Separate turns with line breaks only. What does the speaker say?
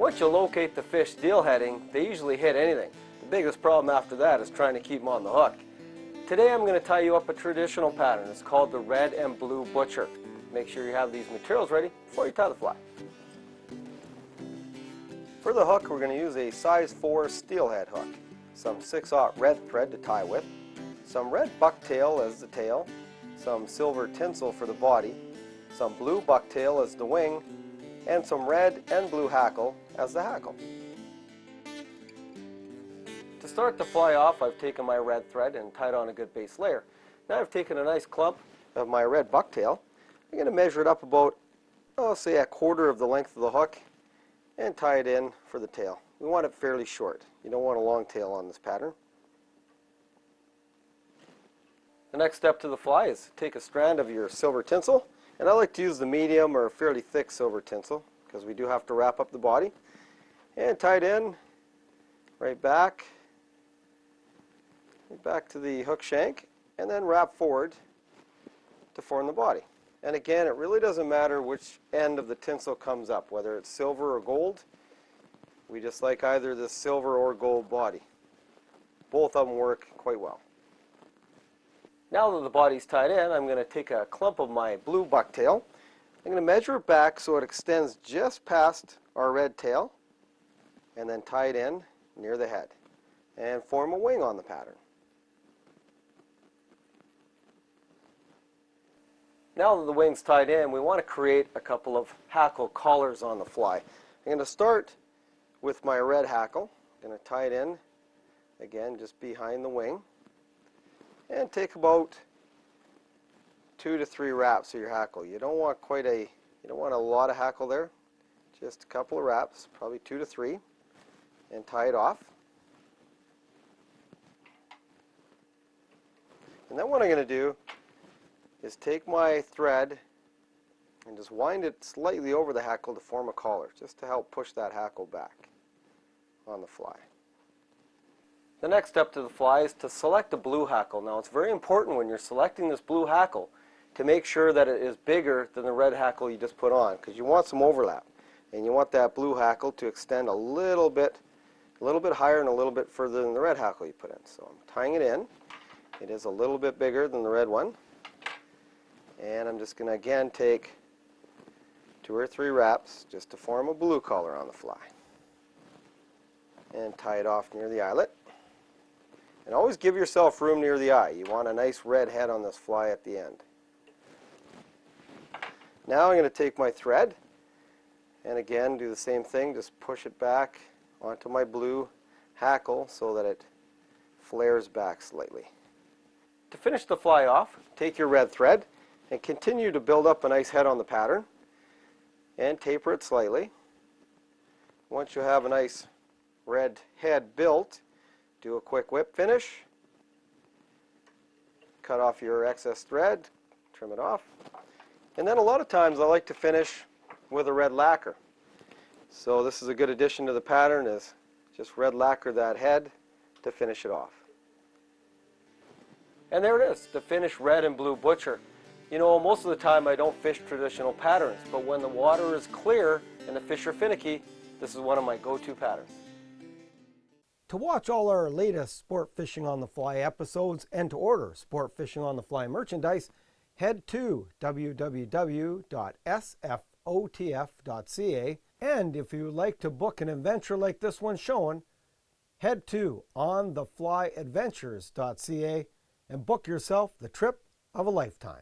Once you locate the fish steelheading, they usually hit anything. The biggest problem after that is trying to keep them on the hook. Today I'm going to tie you up a traditional pattern. It's called the red and blue butcher. Make sure you have these materials ready before you tie the fly. For the hook, we're going to use a size 4 steelhead hook, some 6/0 red thread to tie with, some red bucktail as the tail, some silver tinsel for the body, some blue bucktail as the wing, and some red and blue hackle as the hackle. To start the fly off, I've taken my red thread and tied on a good base layer. Now I've taken a nice clump of my red bucktail. I'm going to measure it up about, say, a quarter of the length of the hook and tie it in for the tail. We want it fairly short. You don't want a long tail on this pattern. The next step to the fly is take a strand of your silver tinsel, and I like to use the medium or fairly thick silver tinsel because we do have to wrap up the body, and tie it in right back to the hook shank, and then wrap forward to form the body. And again, it really doesn't matter which end of the tinsel comes up, whether it's silver or gold. We just like either the silver or gold body. Both of them work quite well. Now that the body's tied in, I'm going to take a clump of my blue bucktail. I'm going to measure it back so it extends just past our red tail, and then tie it in near the head and form a wing on the pattern. Now that the wing's tied in, we want to create a couple of hackle collars on the fly. I'm going to start with my red hackle. I'm going to tie it in, again, just behind the wing, and take about 2 to 3 wraps of your hackle. You don't want a lot of hackle there. Just a couple of wraps, probably 2 to 3, and tie it off. And then what I'm going to do is take my thread and just wind it slightly over the hackle to form a collar, just to help push that hackle back on the fly. The next step to the fly is to select the blue hackle. Now it's very important when you're selecting this blue hackle to make sure that it is bigger than the red hackle you just put on, because you want some overlap, and you want that blue hackle to extend a little bit higher and a little bit further than the red hackle you put in. So I'm tying it in. It is a little bit bigger than the red one, and I'm just going to again take 2 or 3 wraps just to form a blue collar on the fly, and tie it off near the eyelet. And always give yourself room near the eye. You want a nice red head on this fly at the end. Now I'm going to take my thread and again do the same thing, just push it back onto my blue hackle so that it flares back slightly. To finish the fly off, take your red thread and continue to build up a nice head on the pattern and taper it slightly. Once you have a nice red head built, do a quick whip finish, cut off your excess thread, trim it off, and then a lot of times I like to finish with a red lacquer. So this is a good addition to the pattern, is just red lacquer that head to finish it off. And there it is, the finished red and blue butcher. You know, most of the time I don't fish traditional patterns, but when the water is clear and the fish are finicky, this is one of my go-to patterns. To watch all our latest Sport Fishing on the Fly episodes and to order Sport Fishing on the Fly merchandise, head to www.sfotf.ca, and if you would like to book an adventure like this one shown, head to ontheflyadventures.ca and book yourself the trip of a lifetime.